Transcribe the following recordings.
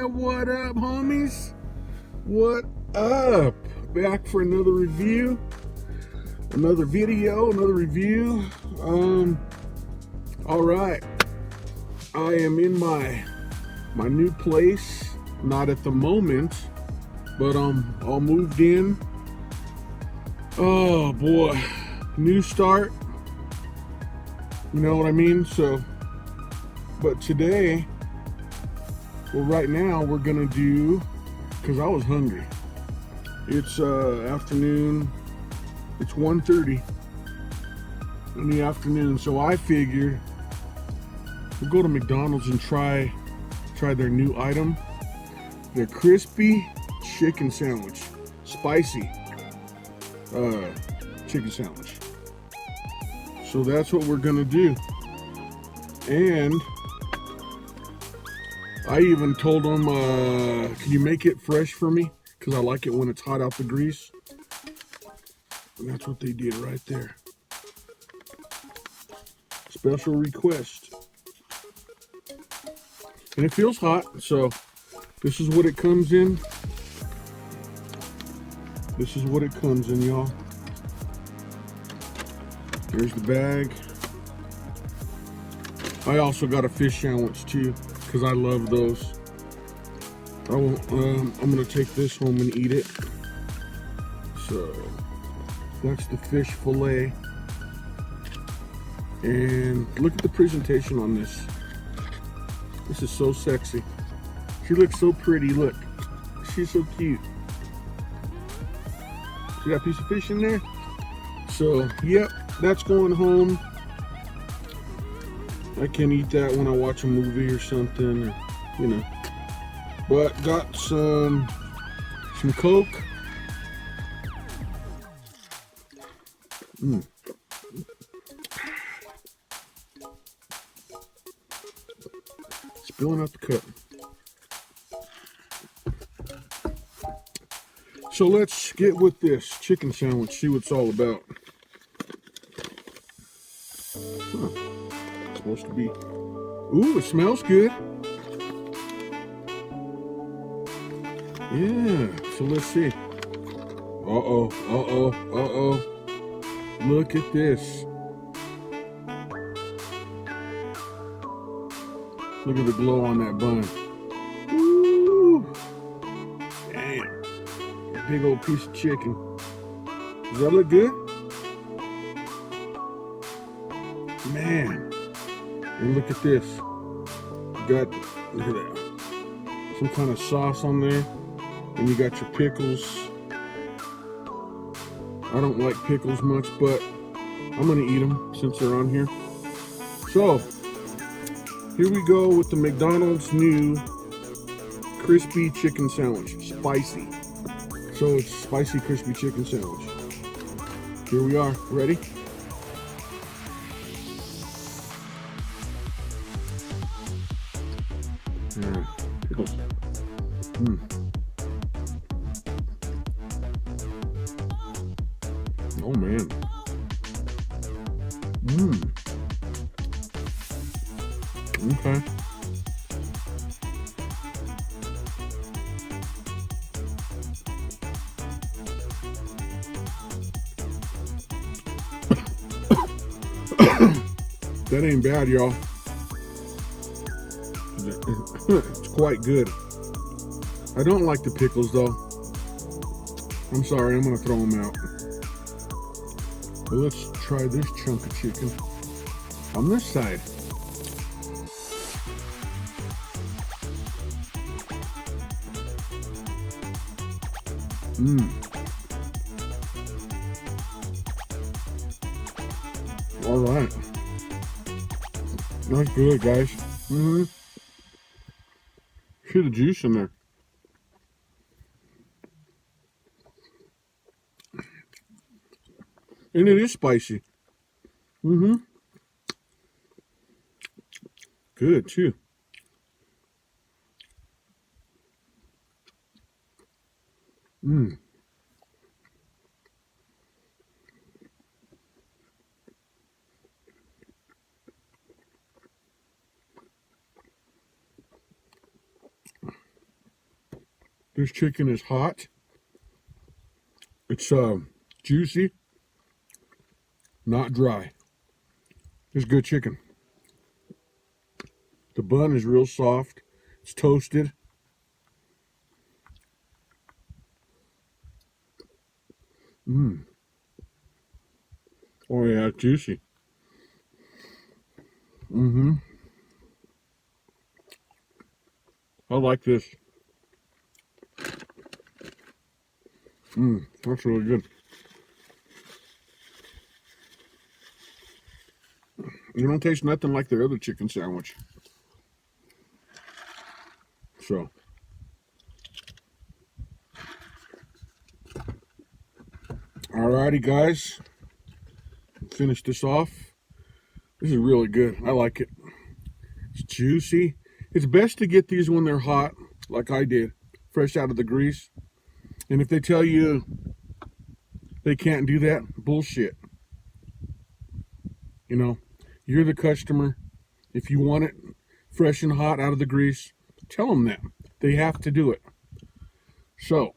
What up, homies? What up? Back for another review, another video, another review. All right. I am in my new place. Not at the moment, but all moved in. Oh boy, new start. You know what I mean? So, but today, well, right now we're gonna do, because I was hungry. It's afternoon. It's 1:30 in the afternoon, so I figured we'll go to McDonald's and try their new item, their crispy chicken sandwich, spicy chicken sandwich. So that's what we're gonna do. And I even told them, can you make it fresh for me? Because I like it when it's hot out the grease. And that's what they did right there. Special request. And it feels hot, so this is what it comes in. This is what it comes in, y'all. Here's the bag. I also got a fish sandwich too, because I love those. I'm gonna take this home and eat it. So that's the fish fillet. And look at the presentation on this. This is so sexy. She looks so pretty, look. She's so cute. See that piece of fish in there? So, yep, that's going home. I can eat that when I watch a movie or something, or, you know. But got some Coke. Spilling out the cup. So let's get with this chicken sandwich, see what it's all about. Huh. It's supposed to be. Ooh, it smells good. Yeah, so let's see. Uh-oh. Look at this. Look at the glow on that bun. Ooh. Damn. A big old piece of chicken. Does that look good? Man. And look at this. Look at that. Some kind of sauce on there. And you got your pickles. I don't like pickles much, but I'm gonna eat them since they're on here. So, here we go with the McDonald's new crispy chicken sandwich, spicy. So it's spicy crispy chicken sandwich. Here we are, ready? Pickles. Oh man. Okay. That ain't bad, y'all. It's quite good. I don't like the pickles though. I'm sorry, I'm gonna throw them out. But let's try this chunk of chicken on this side. All right. That's good, guys. See the juice in there. And it is spicy. Good, too. This chicken is hot. It's juicy, not dry. It's good chicken. The bun is real soft. It's toasted. Mmm. Oh yeah, it's juicy. Mm-hmm. I like this. That's really good. You don't taste nothing like their other chicken sandwich. So, alrighty guys, finish this off. This is really good. I like it. It's juicy. It's best to get these when they're hot, like I did, fresh out of the grease. And if they tell you they can't do that, bullshit. You know, you're the customer. If you want it fresh and hot out of the grease, tell them that. They have to do it. So,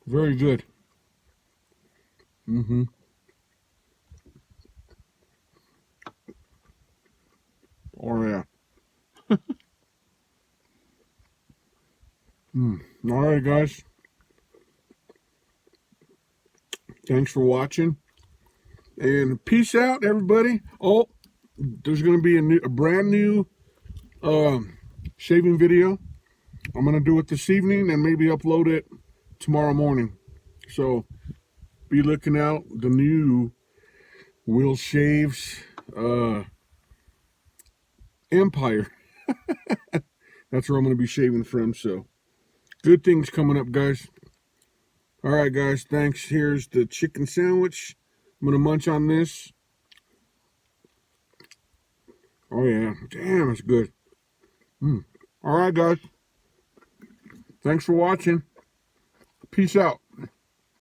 very good. Oh yeah. All right, guys. Thanks for watching, and peace out, everybody. Oh, there's going to be a brand new shaving video. I'm going to do it this evening and maybe upload it tomorrow morning. So be looking out. The new Will Shaves Empire. That's where I'm going to be shaving from. So good things coming up, guys. All right, guys. Thanks. Here's the chicken sandwich. I'm going to munch on this. Oh, yeah. Damn, it's good. All right, guys. Thanks for watching. Peace out.